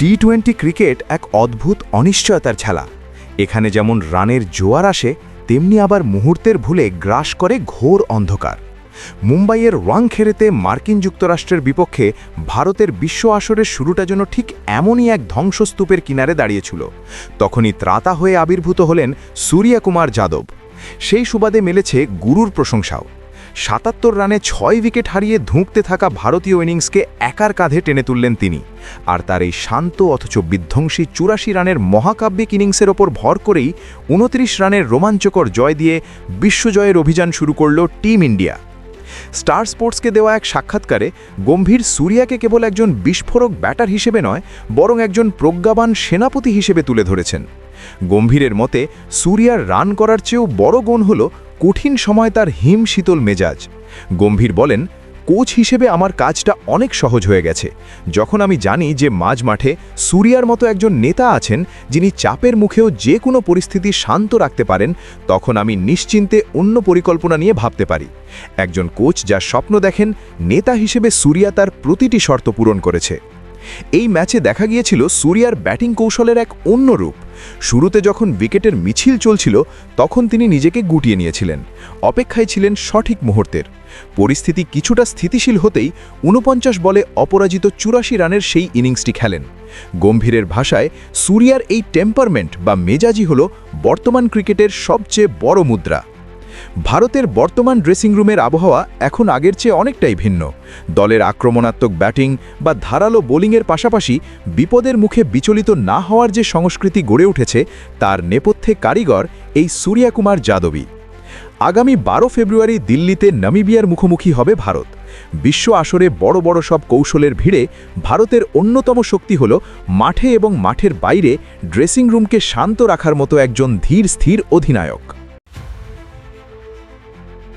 টি-20 cricket এক অদ্ভুত অনিশ্চয়তার খেলা। এখানে যেমন রানের জোয়ার আসে, তেমনি আবার মুহূর্তের ভুলে গ্রাস করে ঘোর অন্ধকার। মুম্বাইয়ের ওয়াংখেড়েতে মার্কিন যুক্তরাষ্ট্রের বিপক্ষে ভারতের বিশ্ব আসরের শুরুটা যেন ঠিক এমনই এক ধ্বংসস্তূপের কিনারে দাঁড়িয়েছিল। তখনই ত্রাতা হয়ে আবির্ভূত হলেন সূর্যকুমার যাদব। সেই সুবাদে মেলেছে গুরুর প্রশংসাও। ৭৭ রানে ৬ উইকেট হারিয়ে ধুঁকতে থাকা ভারতীয় ইনিংসকে একার কাঁধে টেনে তুললেন তিনি। আর তার এই শান্ত অথচ বিধ্বংসী ৮৪ রানের মহাকাব্যিক ইনিংসের ওপর ভর করেই ২৯ রানের রোমাঞ্চকর জয় দিয়ে বিশ্বজয়ের অভিযান শুরু করল টিম ইন্ডিয়া। স্টার স্পোর্টসকে দেওয়া এক সাক্ষাৎকারে গম্ভীর সূর্যাকে কেবল একজন বিস্ফোরক ব্যাটার হিসেবে নয়, বরং একজন প্রজ্ঞাবান সেনাপতি হিসেবে তুলে ধরেছেন। গম্ভীরের মতে সূর্যার রান করার চেয়েও বড় গুণ হল কঠিন সময় তার হিমশীতল মেজাজ। গম্ভীর বলেন, কোচ হিসেবে আমার কাজটা অনেক সহজ হয়ে গেছে। যখন আমি জানি যে মাঝ মাঠে সূর্যার মতো একজন নেতা আছেন যিনি চাপের মুখেও যে কোনো পরিস্থিতি শান্ত রাখতে পারেন, তখন আমি নিশ্চিন্তে অন্য পরিকল্পনা নিয়ে ভাবতে পারি। একজন কোচ যা স্বপ্ন দেখেন, নেতা হিসেবে সূর্যা তার প্রতিটি শর্ত পূরণ করেছে। এই ম্যাচে দেখা গিয়েছিল সূর্যার ব্যাটিং কৌশলের এক অন্য রূপ। শুরুতে যখন উইকেটের মিছিল চলছিল, তখন তিনি নিজেকে গুটিয়ে নিয়েছিলেন, অপেক্ষায় ছিলেন সঠিক মুহূর্তের। পরিস্থিতি কিছুটা স্থিতিশীল হতেই ৪৯ বলে অপরাজিত ৮৪ রানের সেই ইনিংসটি খেলেন। গম্ভীরের ভাষায় সূর্যার এই টেম্পারমেন্ট বা মেজাজি হল বর্তমান ক্রিকেটের সবচেয়ে বড় মুদ্রা। ভারতের বর্তমান ড্রেসিং রুমের আবহাওয়া এখন আগের চেয়ে অনেকটাই ভিন্ন। দলের আক্রমণাত্মক ব্যাটিং বা ধারালো বোলিংয়ের পাশাপাশি বিপদের মুখে বিচলিত না হওয়ার যে সংস্কৃতি গড়ে উঠেছে, তার নেপথ্যে কারিগর এই সূর্যকুমার যাদবই। আগামী ১২ ফেব্রুয়ারি দিল্লিতে নামিবিয়ার মুখোমুখি হবে ভারত। বিশ্ব আসরে বড় বড় সব কৌশলের ভিড়ে ভারতের অন্যতম শক্তি হল মাঠে এবং মাঠের বাইরে ড্রেসিং রুমকে শান্ত রাখার মতো একজন ধীর স্থির অধিনায়ক।